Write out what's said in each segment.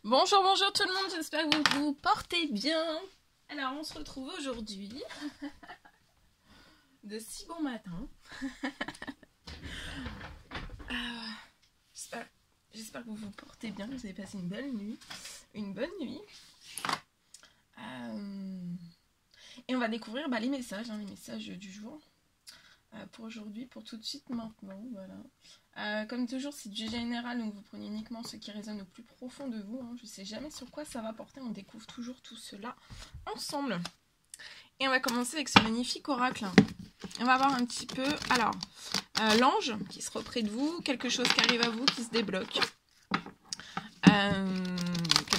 Bonjour, bonjour tout le monde, j'espère que vous vous portez bien. Alors, on se retrouve aujourd'hui de si bon matin. J'espère que vous vous portez bien, que vous avez passé une bonne nuit. Et on va découvrir les messages du jour. Pour aujourd'hui, pour tout de suite maintenant, voilà. Comme toujours, c'est du général, donc vous prenez uniquement ce qui résonne au plus profond de vous. Je ne sais jamais sur quoi ça va porter, on découvre toujours tout cela ensemble. Et on va commencer avec ce magnifique oracle. On va voir un petit peu, alors, l'ange qui sera auprès de vous, quelque chose qui arrive à vous, qui se débloque.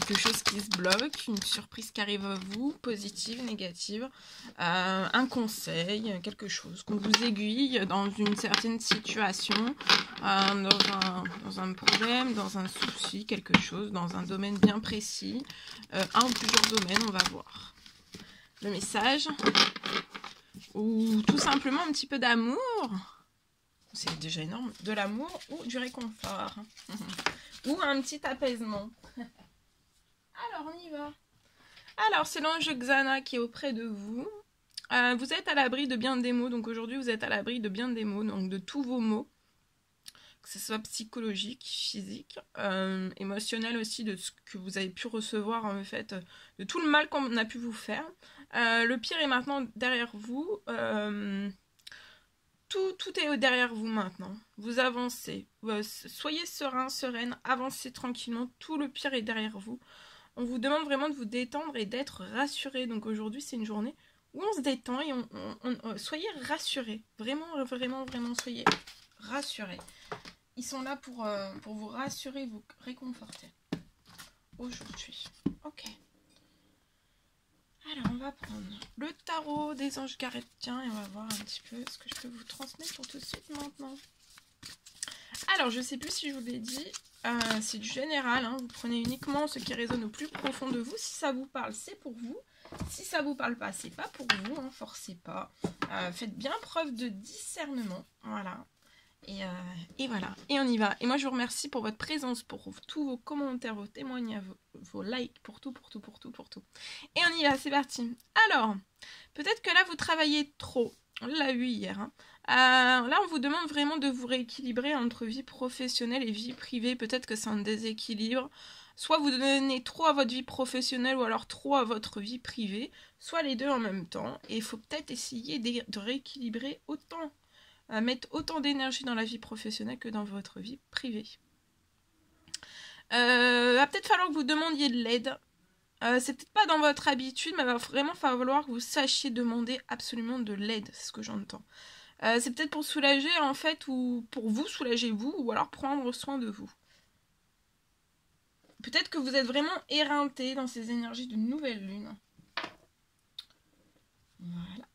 Quelque chose qui se bloque, une surprise qui arrive à vous, positive, négative, un conseil, quelque chose qu'on vous aiguille dans une certaine situation, dans un problème, dans un souci, quelque chose, dans un domaine bien précis, un ou plusieurs domaines, on va voir. Le message, ou tout simplement un petit peu d'amour, c'est déjà énorme, de l'amour ou du réconfort, ou un petit apaisement. Alors, on y va. Alors, c'est l'ange Xana qui est auprès de vous. Vous êtes à l'abri de bien des mots. Donc, aujourd'hui, vous êtes à l'abri de bien des mots. Donc, de tous vos mots. Que ce soit psychologique, physique, émotionnel aussi, de ce que vous avez pu recevoir, en fait, de tout le mal qu'on a pu vous faire. Le pire est maintenant derrière vous. Tout est derrière vous maintenant. Vous avancez. Soyez serein, sereine. Avancez tranquillement. Tout le pire est derrière vous. On vous demande vraiment de vous détendre et d'être rassuré. Donc aujourd'hui, c'est une journée où on se détend et soyez rassurés. Vraiment, vraiment, vraiment, soyez rassurés. Ils sont là pour vous rassurer, vous réconforter. Aujourd'hui. Ok. Alors, on va prendre le tarot des anges gardiens et on va voir un petit peu ce que je peux vous transmettre pour tout de suite maintenant. Alors, je ne sais plus si je vous l'ai dit, c'est du général, vous prenez uniquement ce qui résonne au plus profond de vous. Si ça vous parle, c'est pour vous. Si ça vous parle pas, c'est pas pour vous, forcez pas. Faites bien preuve de discernement, voilà. Et voilà, et on y va. Et moi, je vous remercie pour votre présence, pour tous vos commentaires, vos témoignages, vos likes, pour tout. Et on y va, c'est parti. Alors, peut-être que là, vous travaillez trop. On l'a vu hier, là, on vous demande vraiment de vous rééquilibrer entre vie professionnelle et vie privée. Peut-être que c'est un déséquilibre. Soit vous donnez trop à votre vie professionnelle ou alors trop à votre vie privée. Soit les deux en même temps. Et il faut peut-être essayer de rééquilibrer autant, mettre autant d'énergie dans la vie professionnelle que dans votre vie privée. Va peut-être falloir que vous demandiez de l'aide. C'est peut-être pas dans votre habitude, mais il va vraiment falloir que vous sachiez demander absolument de l'aide. C'est ce que j'entends. C'est peut-être pour soulager, en fait, ou pour vous soulager vous, ou alors prendre soin de vous. Peut-être que vous êtes vraiment éreinté dans ces énergies de nouvelle lune. Voilà.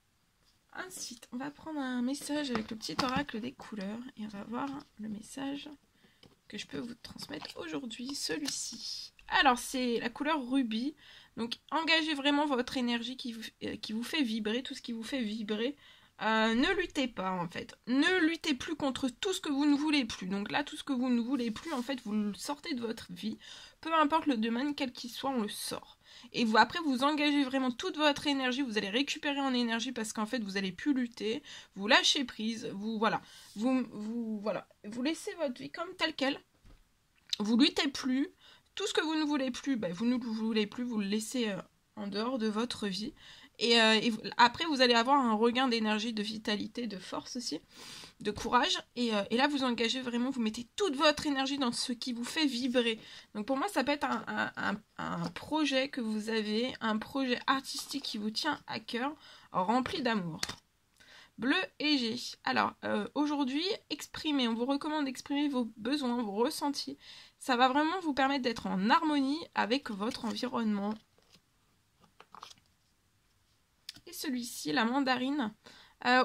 Ensuite, on va prendre un message avec le petit oracle des couleurs, et on va voir le message que je peux vous transmettre aujourd'hui, celui-ci. Alors, c'est la couleur rubis. Donc, engagez vraiment votre énergie qui vous fait vibrer, tout ce qui vous fait vibrer. Ne luttez pas, en fait. Ne luttez plus contre tout ce que vous ne voulez plus. Donc là, tout ce que vous ne voulez plus, en fait, vous le sortez de votre vie. Peu importe le domaine, quel qu'il soit, on le sort. Et vous, après, vous engagez vraiment toute votre énergie. Vous allez récupérer en énergie parce qu'en fait, vous n'allez plus lutter. Vous lâchez prise. Voilà. Vous laissez votre vie comme telle qu'elle. Vous luttez plus. Tout ce que vous ne voulez plus, vous ne le voulez plus. Vous le laissez en dehors de votre vie. Et après, vous allez avoir un regain d'énergie, de vitalité, de force aussi, de courage. Et là, vous engagez vraiment, vous mettez toute votre énergie dans ce qui vous fait vibrer. Donc pour moi, ça peut être un projet que vous avez, un projet artistique qui vous tient à cœur, rempli d'amour. Bleu et G. Alors, aujourd'hui, exprimez. On vous recommande d'exprimer vos besoins, vos ressentis. Ça va vraiment vous permettre d'être en harmonie avec votre environnement. Et celui-ci, la mandarine.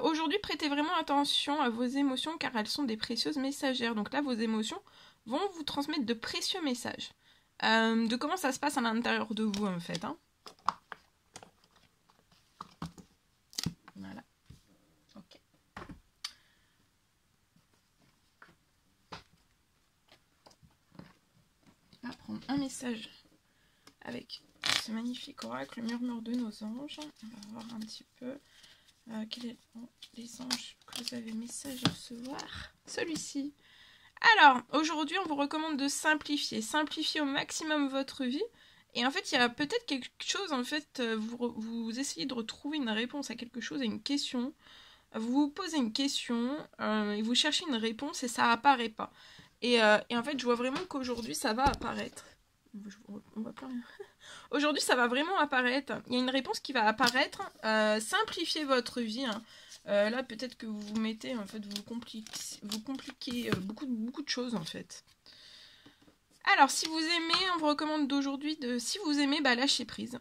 Aujourd'hui, prêtez vraiment attention à vos émotions car elles sont des précieuses messagères. Donc là, vos émotions vont vous transmettre de précieux messages. De comment ça se passe à l'intérieur de vous, en fait. Voilà. Ok. On va prendre un message avec ce magnifique oracle, le murmure de nos anges. On va voir un petit peu quels sont les anges que vous avez message à recevoir. Celui-ci. Alors, aujourd'hui, on vous recommande de simplifier. Simplifier au maximum votre vie. Et en fait, il y a peut-être quelque chose, en fait, vous essayez de retrouver une réponse à quelque chose, à une question. Vous vous posez une question et vous cherchez une réponse et ça apparaît pas. Et en fait, je vois vraiment qu'aujourd'hui, ça va apparaître. On voit plus rien. Aujourd'hui, ça va vraiment apparaître. Il y a une réponse qui va apparaître. Simplifiez votre vie. Hein. Là, peut-être que vous vous mettez, en fait, vous compliquez beaucoup de choses, en fait. Alors, si vous aimez, on vous recommande d'aujourd'hui de... Si vous aimez, bah, lâchez prise.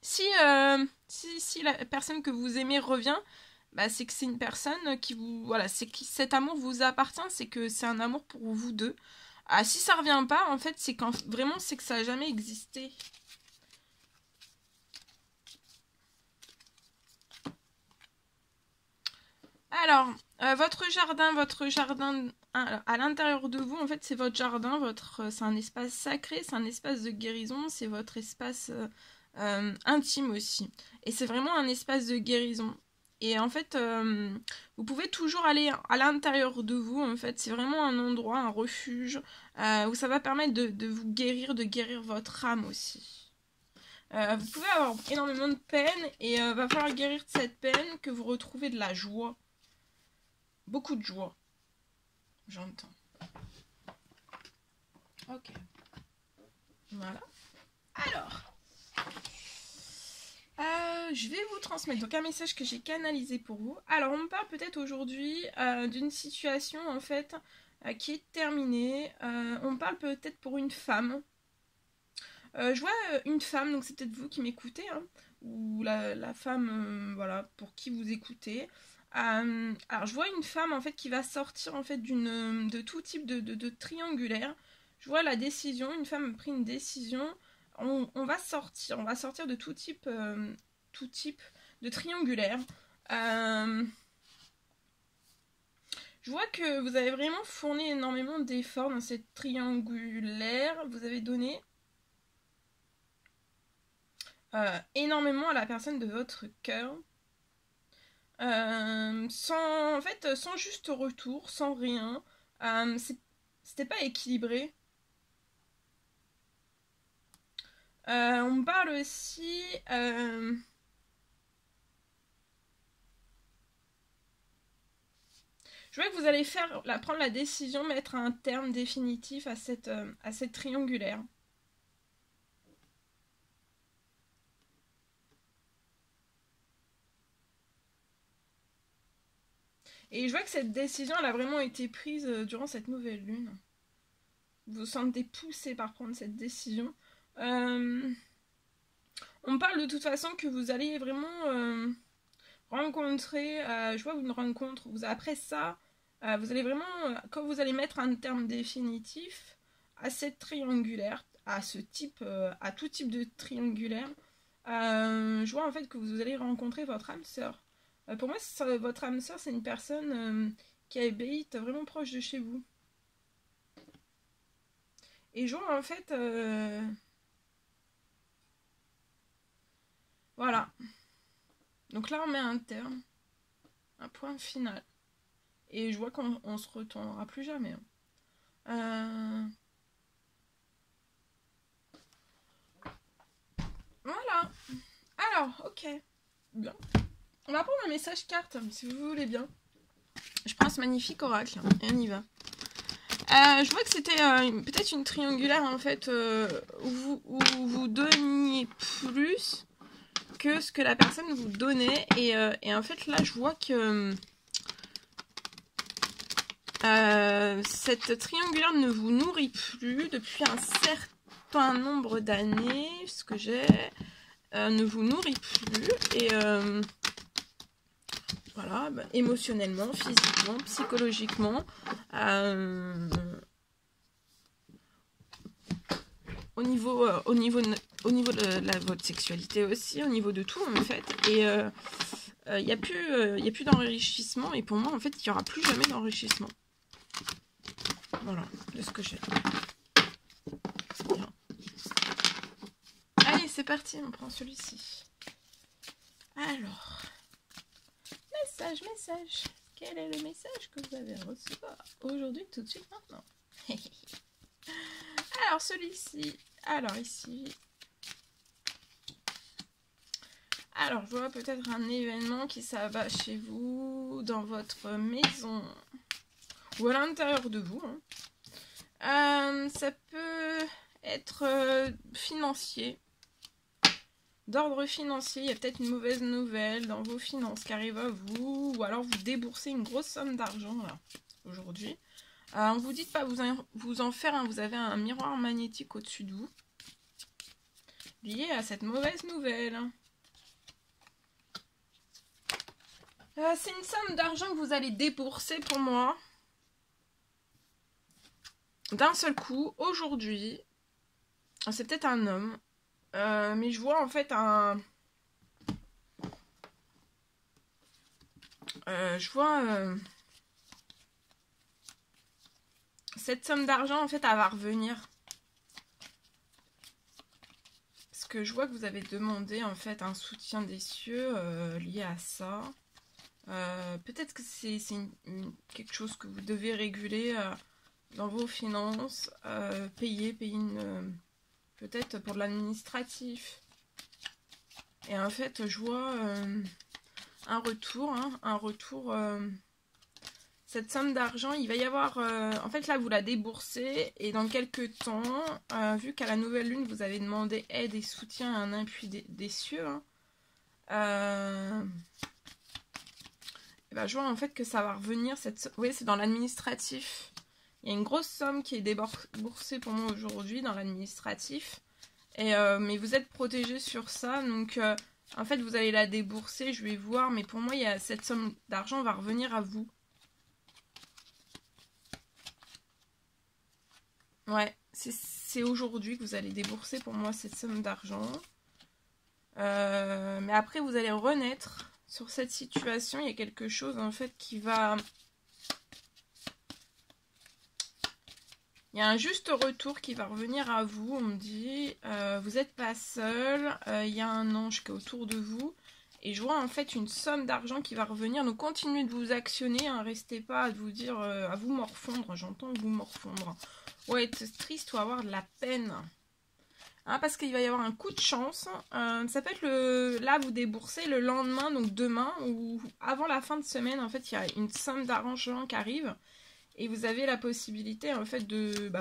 Si la personne que vous aimez revient, bah, c'est que c'est une personne qui vous... Voilà, c'est que cet amour vous appartient, c'est que c'est un amour pour vous deux. Ah, si ça revient pas, en fait, c'est quand vraiment, c'est que ça n'a jamais existé. Alors, votre jardin à l'intérieur de vous, en fait, c'est votre jardin, c'est un espace sacré, c'est un espace de guérison, c'est votre espace intime aussi. Et c'est vraiment un espace de guérison. Et en fait, vous pouvez toujours aller à l'intérieur de vous, en fait, c'est vraiment un endroit, un refuge, où ça va permettre de vous guérir, de guérir votre âme aussi. Vous pouvez avoir énormément de peine, et va falloir guérir de cette peine, que vous retrouvez de la joie. Beaucoup de joie. J'entends. Ok. Voilà. Alors. Je vais vous transmettre donc un message que j'ai canalisé pour vous. Alors, on me parle peut-être aujourd'hui d'une situation, en fait, qui est terminée. On me parle peut-être pour une femme. Je vois une femme, donc c'est peut-être vous qui m'écoutez, hein, ou la femme, voilà, pour qui vous écoutez. Alors je vois une femme en fait qui va sortir en fait de tout type de triangulaire. Je vois la décision, une femme a pris une décision. On va sortir de tout type de triangulaire. Je vois que vous avez vraiment fourni énormément d'efforts dans cette triangulaire. Vous avez donné énormément à la personne de votre cœur. Sans juste retour, sans rien. C'était pas équilibré. On me parle aussi... je vois que vous allez prendre la décision, mettre un terme définitif à cette triangulaire. Et je vois que cette décision, elle a vraiment été prise durant cette nouvelle lune. Vous vous sentez poussé par prendre cette décision. On me parle de toute façon que vous allez vraiment rencontrer... je vois une rencontre. Après ça, vous allez vraiment... quand vous allez mettre un terme définitif à cette triangulaire, à tout type de triangulaire, je vois en fait que vous allez rencontrer votre âme sœur. Pour moi, votre âme sœur, c'est une personne qui habite vraiment proche de chez vous. Et je vois en fait... voilà. Donc là, on met un terme. Un point final. Et je vois qu'on se retournera plus jamais. Voilà. Alors, ok. Bien. On va prendre un message carte, si vous voulez bien. Je prends ce magnifique oracle et on y va. Je vois que c'était peut-être une triangulaire en fait où vous donniez plus que ce que la personne vous donnait. Et en fait là je vois que cette triangulaire ne vous nourrit plus depuis un certain nombre d'années. Ce que j'ai ne vous nourrit plus. Et... voilà, bah, émotionnellement, physiquement, psychologiquement, au niveau de votre sexualité aussi, au niveau de tout en fait. Et il n'y a plus d'enrichissement. Et pour moi, en fait, il n'y aura plus jamais d'enrichissement. Voilà, de ce que j'ai. Bien. c'est parti, on prend celui-ci. Alors, message. Quel est le message que vous avez reçu aujourd'hui, tout de suite, maintenant? Alors, celui-ci. Alors, ici. Alors, je vois peut-être un événement qui s'abat chez vous, dans votre maison, ou à l'intérieur de vous. Ça peut être financier. D'ordre financier, il y a peut-être une mauvaise nouvelle dans vos finances qui arrive à vous, ou alors vous déboursez une grosse somme d'argent aujourd'hui. On vous dit de pas vous en faire, vous avez un miroir magnétique au-dessus de vous, lié à cette mauvaise nouvelle. C'est une somme d'argent que vous allez débourser pour moi, d'un seul coup, aujourd'hui. C'est peut-être un homme. Mais je vois en fait cette somme d'argent en fait elle va revenir. Parce que je vois que vous avez demandé en fait un soutien des cieux lié à ça. Peut-être que c'est quelque chose que vous devez réguler dans vos finances. Payer peut-être pour de l'administratif. Et en fait, je vois un retour. Cette somme d'argent, il va y avoir... en fait, là, vous la déboursez. Et dans quelques temps, vu qu'à la nouvelle lune, vous avez demandé aide et soutien à un appui des cieux, et ben, je vois en fait que ça va revenir. Oui, c'est dans l'administratif. Il y a une grosse somme qui est déboursée pour moi aujourd'hui dans l'administratif. Mais vous êtes protégé sur ça. Donc, en fait, vous allez la débourser. Je vais voir. Mais pour moi, cette somme d'argent va revenir à vous. Ouais, c'est aujourd'hui que vous allez débourser pour moi cette somme d'argent. Mais après, vous allez renaître sur cette situation. Il y a quelque chose, en fait, qui va... Il y a un juste retour qui va revenir à vous. On me dit, vous n'êtes pas seul. Il y a un ange qui est autour de vous. Et je vois en fait une somme d'argent qui va revenir. Donc continuez de vous actionner. Restez pas à vous dire, à vous morfondre. J'entends vous morfondre. Ouais, être triste ou avoir de la peine. Parce qu'il va y avoir un coup de chance. Ça peut être là, vous déboursez le lendemain, donc demain, ou avant la fin de semaine. En fait, il y a une somme d'argent qui arrive. Et vous avez la possibilité en fait de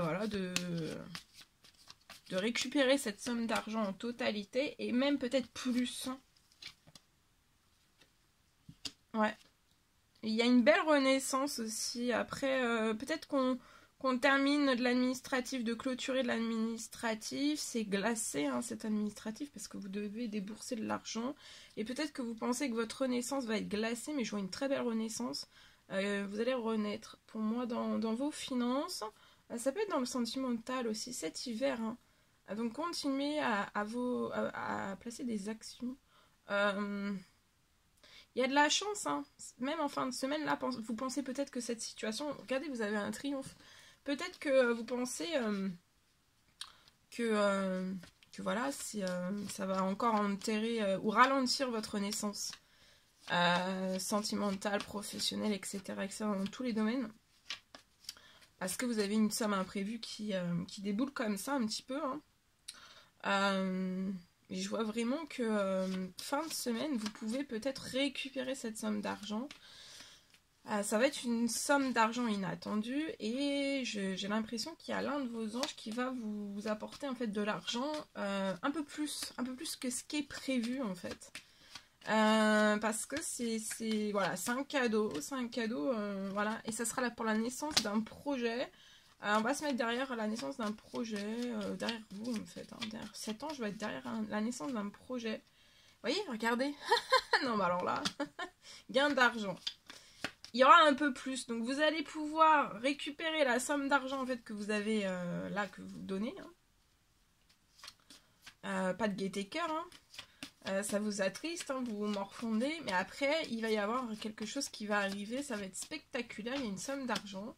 récupérer cette somme d'argent en totalité et même peut-être plus. Ouais. Il y a une belle renaissance aussi. Après, peut-être qu'on termine de l'administratif, de clôturer de l'administratif. C'est glacé cet administratif parce que vous devez débourser de l'argent. Et peut-être que vous pensez que votre renaissance va être glacée, mais je vois une très belle renaissance. Vous allez renaître pour moi dans vos finances. Ça peut être dans le sentimental aussi cet hiver. Donc continuez à placer des actions. Il y a de la chance. Même en fin de semaine, là, vous pensez peut-être que cette situation... Regardez, vous avez un triomphe. Peut-être que vous pensez que voilà, ça va encore enterrer ou ralentir votre renaissance. Sentimentale, professionnelle, etc., dans tous les domaines. Parce que vous avez une somme imprévue qui déboule comme ça un petit peu. Et je vois vraiment que fin de semaine, vous pouvez peut-être récupérer cette somme d'argent. Ça va être une somme d'argent inattendue et j'ai l'impression qu'il y a l'un de vos anges qui va vous apporter en fait de l'argent un peu plus que ce qui est prévu en fait. Parce que c'est un cadeau, voilà, et ça sera là pour la naissance d'un projet. On va se mettre derrière la naissance d'un projet, derrière vous en fait, derrière cet ange va être derrière la naissance d'un projet. Vous voyez, regardez. Non, mais alors là, gain d'argent. Il y aura un peu plus, donc vous allez pouvoir récupérer la somme d'argent en fait que vous avez là, que vous donnez. Pas de gaieté cœur, ça vous attriste, vous vous morfondez, mais après il va y avoir quelque chose qui va arriver, ça va être spectaculaire, il y a une somme d'argent,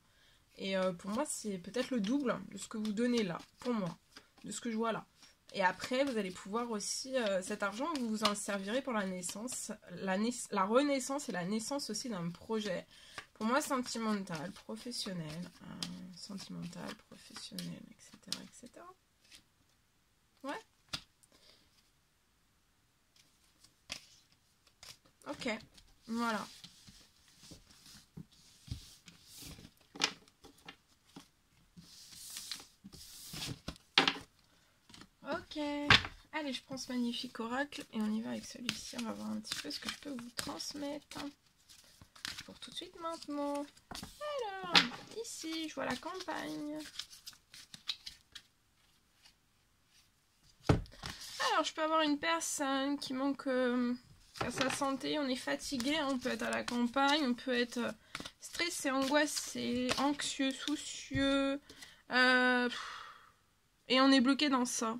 et pour moi c'est peut-être le double de ce que vous donnez là, pour moi, de ce que je vois là. Et après, vous allez pouvoir aussi, cet argent, vous vous en servirez pour la naissance, la renaissance et la naissance aussi d'un projet. Pour moi, sentimental, professionnel, sentimental, professionnel, etc., etc. Ouais. Ok, voilà. Ok. Allez, je prends ce magnifique oracle et on y va avec celui-ci. On va voir un petit peu ce que je peux vous transmettre. Pour tout de suite maintenant. Alors, ici, je vois la campagne. Alors, je peux avoir une personne qui manque à sa santé. On est fatigué, on peut être à la campagne, on peut être stressé, angoissé, anxieux, soucieux. Et on est bloqué dans ça.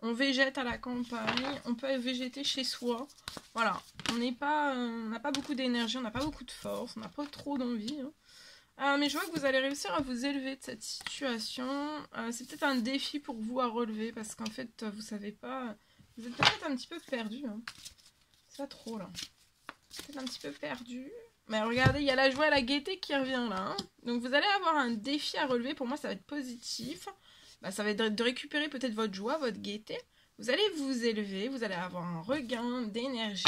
On végète à la campagne, on peut végéter chez soi. Voilà, on n'a pas beaucoup d'énergie, on n'a pas beaucoup de force, on n'a pas trop d'envie. Mais je vois que vous allez réussir à vous élever de cette situation. C'est peut-être un défi pour vous à relever parce qu'en fait, vous savez pas. Vous êtes peut-être un petit peu perdu. C'est pas trop là. Peut-être un petit peu perdu. Mais regardez, il y a la joie et la gaieté qui revient là. Donc vous allez avoir un défi à relever. Pour moi, ça va être positif. Ça va être de récupérer peut-être votre joie, votre gaieté. Vous allez vous élever, vous allez avoir un regain d'énergie.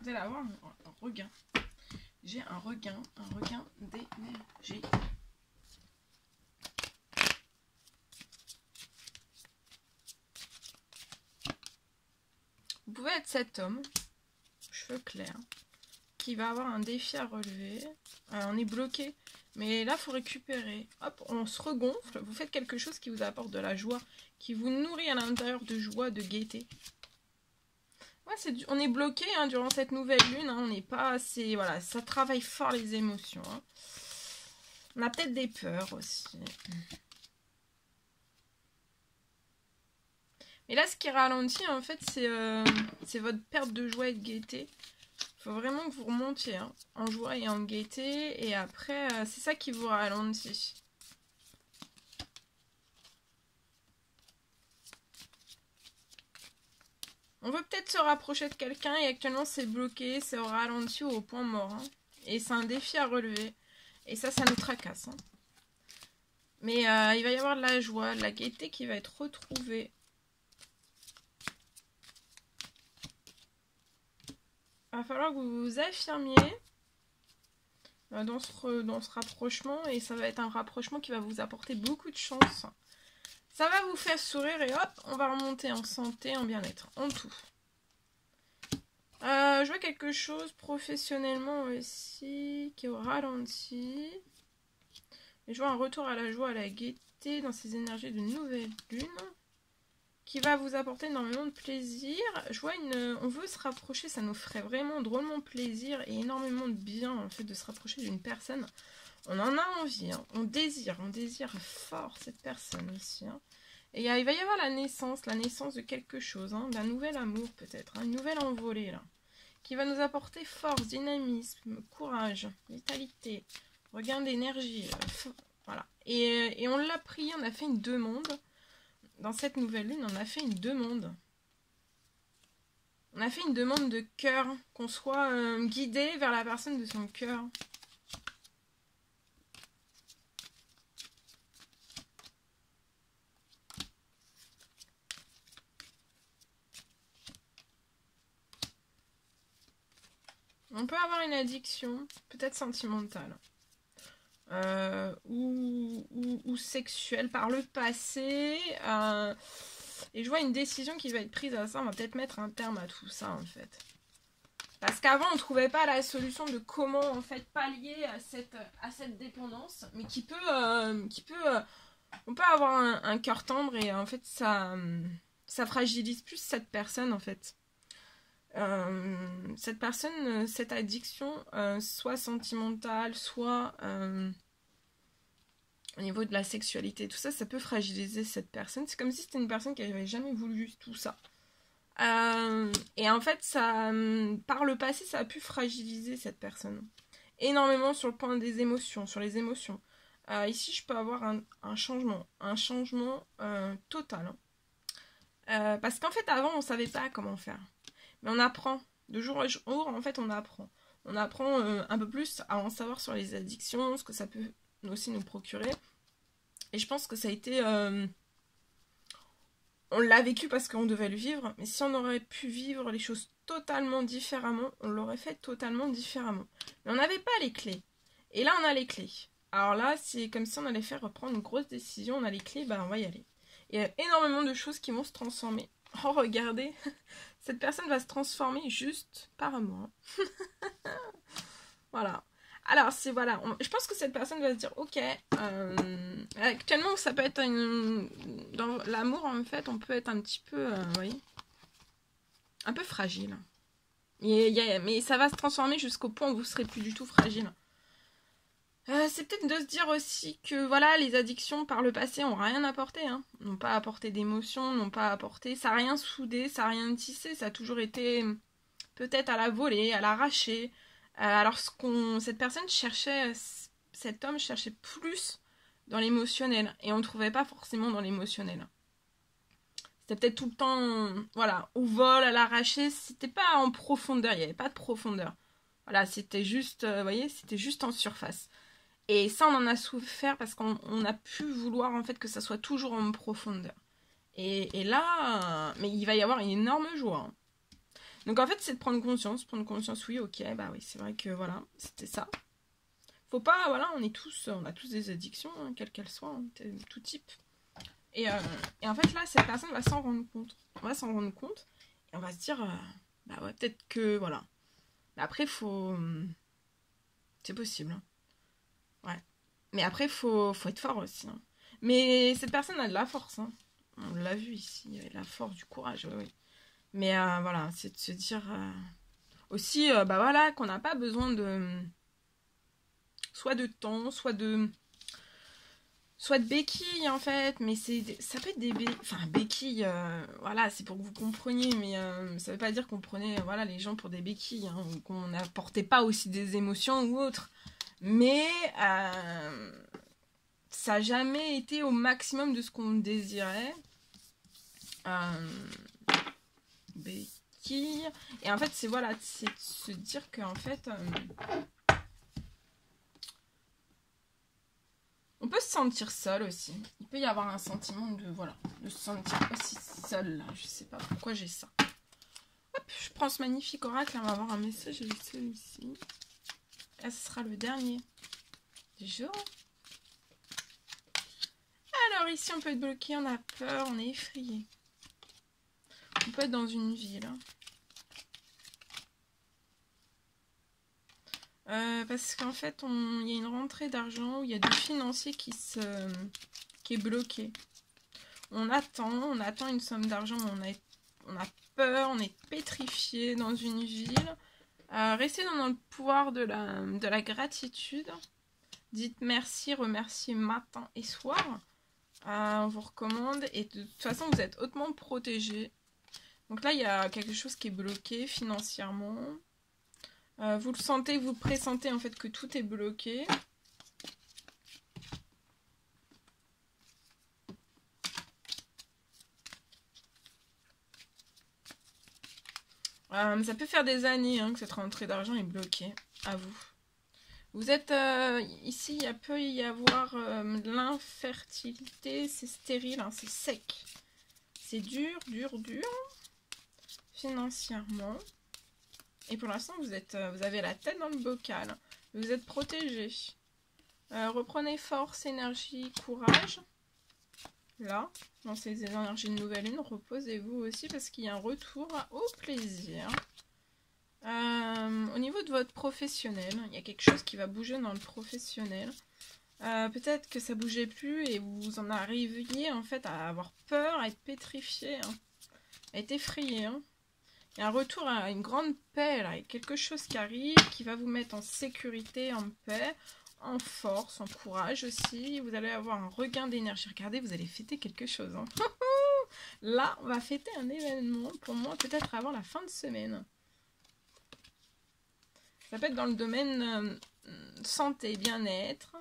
Vous allez avoir un regain. J'ai un regain d'énergie. Vous pouvez être cet homme, cheveux clairs, qui va avoir un défi à relever. On est bloqué. Mais là, il faut récupérer. Hop, on se regonfle. Vous faites quelque chose qui vous apporte de la joie, qui vous nourrit à l'intérieur de joie, de gaieté. Ouais, on est bloqué durant cette nouvelle lune. On n'est pas assez... Voilà, ça travaille fort les émotions. On a peut-être des peurs aussi. Mais là, ce qui ralentit, en fait, c'est votre perte de joie et de gaieté. Faut vraiment que vous remontiez en joie et en gaieté. Et après, c'est ça qui vous ralentit. On veut peut-être se rapprocher de quelqu'un et actuellement c'est bloqué, c'est au ralenti ou au point mort. Et c'est un défi à relever. Et ça nous tracasse. Mais il va y avoir de la joie, de la gaieté qui va être retrouvée. Il va falloir que vous vous affirmiez dans ce rapprochement. Et ça va être un rapprochement qui va vous apporter beaucoup de chance. Ça va vous faire sourire et hop, on va remonter en santé, en bien-être, en tout. Je vois quelque chose professionnellement aussi qui est au ralenti. Et je vois un retour à la joie, à la gaieté dans ces énergies de nouvelle lune qui va vous apporter énormément de plaisir. Je vois on veut se rapprocher, ça nous ferait vraiment drôlement plaisir et énormément de bien en fait de se rapprocher d'une personne. On en a envie, on désire fort cette personne aussi. Et il va y avoir la naissance de quelque chose, d'un nouvel amour peut-être, une nouvelle envolée là, qui va nous apporter force, dynamisme, courage, vitalité, regain d'énergie, voilà. Et on l'a prié, on a fait une demande. Dans cette nouvelle lune, on a fait une demande. On a fait une demande de cœur, qu'on soit guidé vers la personne de son cœur. On peut avoir une addiction, peut-être sentimentale. Ou sexuelle par le passé. Et je vois une décision qui va être prise à ça. On va peut-être mettre un terme à tout ça, en fait. Parce qu'avant, on ne trouvait pas la solution de comment, en fait, pallier à cette dépendance. Mais on peut avoir un cœur tendre et, en fait, ça fragilise plus cette personne, en fait. Cette personne, cette addiction, soit sentimentale, soit au niveau de la sexualité, tout ça, ça peut fragiliser cette personne. C'est comme si c'était une personne qui n'avait jamais voulu tout ça. Et en fait, par le passé, ça a pu fragiliser cette personne. Énormément sur le point des émotions, sur les émotions. Ici, je peux avoir un changement total. Parce qu'en fait, avant, on ne savait pas comment faire. Mais on apprend. De jour en jour, en fait, on apprend. On apprend un peu plus à en savoir sur les addictions, ce que ça peut aussi nous procurer. Et je pense que ça a été... on l'a vécu parce qu'on devait le vivre, mais si on aurait pu vivre les choses totalement différemment, on l'aurait fait totalement différemment. Mais on n'avait pas les clés. Et là, on a les clés. Alors là, c'est comme si on allait faire reprendre une grosse décision, on a les clés, bah on va y aller. Il y a énormément de choses qui vont se transformer. Oh, regardez, cette personne va se transformer juste par moi. Voilà. Alors, c'est voilà, je pense que cette personne va se dire, ok, actuellement, ça peut être dans l'amour, en fait, on peut être un petit peu, vous voyez, un peu fragile. Mais ça va se transformer jusqu'au point où vous serez plus du tout fragile. C'est peut-être de se dire aussi que voilà, les addictions par le passé n'ont rien apporté, hein. N'ont pas apporté d'émotion, n'ont pas apporté, ça n'a rien soudé, ça n'a rien tissé, ça a toujours été peut-être à la volée, à l'arraché. Alors cette personne cherchait, cet homme cherchait plus dans l'émotionnel et on ne trouvait pas forcément dans l'émotionnel. C'était peut-être tout le temps, voilà, au vol, à l'arraché, c'était pas en profondeur, il n'y avait pas de profondeur. Voilà, c'était juste, vous voyez, c'était juste en surface. Et ça, on en a souffert parce qu'on a pu vouloir en fait que ça soit toujours en profondeur. Et là, mais il va y avoir une énorme joie. Hein. Donc en fait, c'est de prendre conscience, oui, ok, bah oui, c'est vrai que voilà, c'était ça. Faut pas, voilà, on a tous des addictions, hein, quelles qu'elles soient, hein, de tout type. Et en fait, là, cette personne va s'en rendre compte. On va s'en rendre compte et on va se dire, bah ouais, peut-être que, voilà. Mais après, c'est possible. Hein. Ouais. Mais après, faut être fort aussi. Hein. Mais cette personne a de la force. Hein. On l'a vu ici, il y a de la force, du courage, oui. Mais voilà, c'est de se dire aussi, bah voilà, qu'on n'a pas besoin de... soit de temps, soit de béquilles, en fait. Mais ça peut être des béquilles... Enfin, béquilles, voilà, c'est pour que vous compreniez. Mais ça veut pas dire qu'on prenait voilà, les gens pour des béquilles. Hein, ou qu'on n'apportait pas aussi des émotions ou autre. Mais ça n'a jamais été au maximum de ce qu'on désirait. Béquille. Et en fait, c'est voilà, c'est de se dire qu'en fait, on peut se sentir seul aussi. Il peut y avoir un sentiment de voilà, de se sentir aussi seul. Là. Je sais pas pourquoi j'ai ça. Hop, je prends ce magnifique oracle. On va avoir un message avec celui-ci. Et ce sera le dernier du jour. Alors ici, on peut être bloqué, on a peur, on est effrayé. On peut être dans une ville. Parce qu'en fait, il y a une rentrée d'argent où il y a du financier qui est bloqué. On attend une somme d'argent, mais on a peur, on est pétrifié dans une ville. Restez dans le pouvoir de la gratitude. Dites merci, remerciez matin et soir. On vous recommande. Et de toute façon, vous êtes hautement protégé. Donc là, il y a quelque chose qui est bloqué financièrement. Vous le sentez, vous pressentez en fait que tout est bloqué. Ça peut faire des années hein, que cette rentrée d'argent est bloquée. À vous. Vous êtes ici, il peut y avoir de l'infertilité. C'est stérile, hein, c'est sec. C'est dur, dur, dur. Financièrement. Et pour l'instant, vous avez la tête dans le bocal. Vous êtes protégé. Reprenez force, énergie, courage. Là, dans ces énergies de nouvelle lune, reposez-vous aussi parce qu'il y a un retour au plaisir. Au niveau de votre professionnel, il y a quelque chose qui va bouger dans le professionnel. Peut-être que ça bougeait plus et vous en arriviez en fait à avoir peur, à être pétrifié, hein, à être effrayé. Hein. Il y a un retour à une grande paix, là. Il y a quelque chose qui arrive, qui va vous mettre en sécurité, en paix, en force, en courage aussi. Vous allez avoir un regain d'énergie. Regardez, vous allez fêter quelque chose. Hein. Là, on va fêter un événement, pour moi, peut-être avant la fin de semaine. Ça peut être dans le domaine santé, bien-être.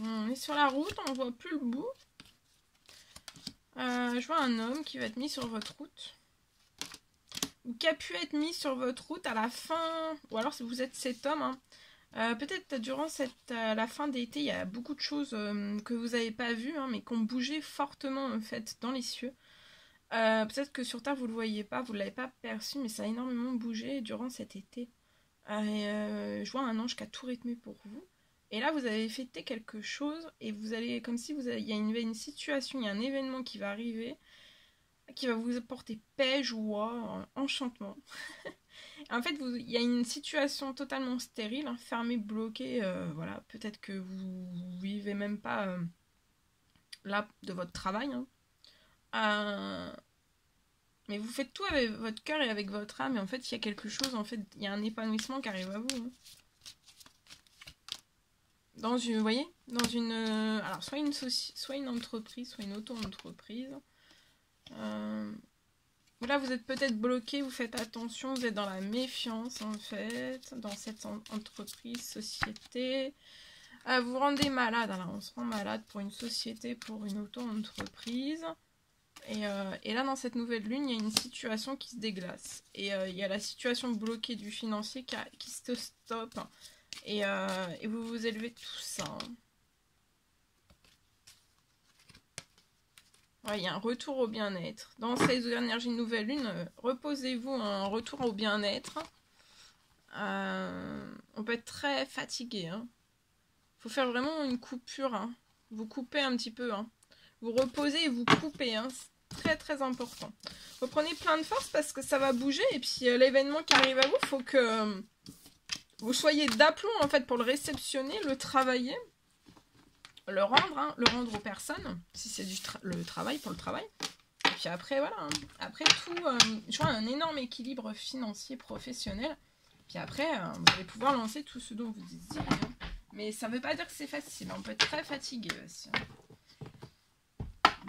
On est sur la route, on voit plus le bout. Je vois un homme qui va être mis sur votre route. Ou qui a pu être mis sur votre route à la fin. Ou alors si vous êtes cet homme. Hein. Peut-être durant la fin d'été, il y a beaucoup de choses que vous n'avez pas vues, hein, mais qui ont bougé fortement en fait dans les cieux. Peut-être que sur Terre vous ne le voyez pas, vous ne l'avez pas perçu, mais ça a énormément bougé durant cet été. Je vois un ange qui a tout rythmé pour vous. Et là, vous avez fêté quelque chose et vous allez, comme si il y a une situation, il y a un événement qui va arriver, qui va vous apporter paix, joie, enchantement. En fait, il y a une situation totalement stérile, hein, fermée, bloquée. Voilà, peut-être que vous vivez même pas là de votre travail. Hein. Mais vous faites tout avec votre cœur et avec votre âme. Et en fait, il y a quelque chose, en fait, il y a un épanouissement qui arrive à vous. Hein. Vous voyez, dans une, alors soit une entreprise, soit une auto-entreprise. Là, vous êtes peut-être bloqué, vous faites attention, vous êtes dans la méfiance en fait, dans cette entreprise, société. Vous vous rendez malade, alors on se rend malade pour une société, pour une auto-entreprise. Et là, dans cette nouvelle lune, il y a une situation qui se déglace. Et il y a la situation bloquée du financier qui se stoppe. Et vous vous élevez tout ça. Ouais, il y a un retour au bien-être. Dans ces énergies de nouvelle lune, reposez-vous, un retour au bien-être. On peut être très fatigué. Hein. Faut faire vraiment une coupure. Hein. Vous coupez un petit peu. Hein. Vous reposez et vous coupez. Hein. C'est très très important. Reprenez plein de force parce que ça va bouger. Et puis l'événement qui arrive à vous, il faut que vous soyez d'aplomb en fait pour le réceptionner, le travailler. Le rendre aux personnes, si c'est le travail pour le travail. Et puis après, voilà. Hein. Après tout, je vois un énorme équilibre financier professionnel. Puis après, vous allez pouvoir lancer tout ce dont vous désirez. Hein. Mais ça ne veut pas dire que c'est facile. On peut être très fatigué aussi. Hein.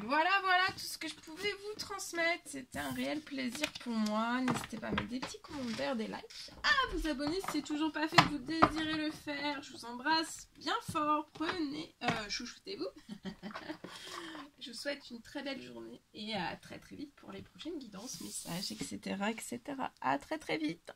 Voilà, tout ce que je pouvais vous transmettre. C'était un réel plaisir pour moi. N'hésitez pas à mettre des petits commentaires, des likes. Vous abonner si c'est toujours pas fait, que vous désirez le faire. Je vous embrasse bien fort. Prenez, chouchoutez-vous. Je vous souhaite une très belle journée et à très très vite pour les prochaines guidances, messages, etc. À très très vite.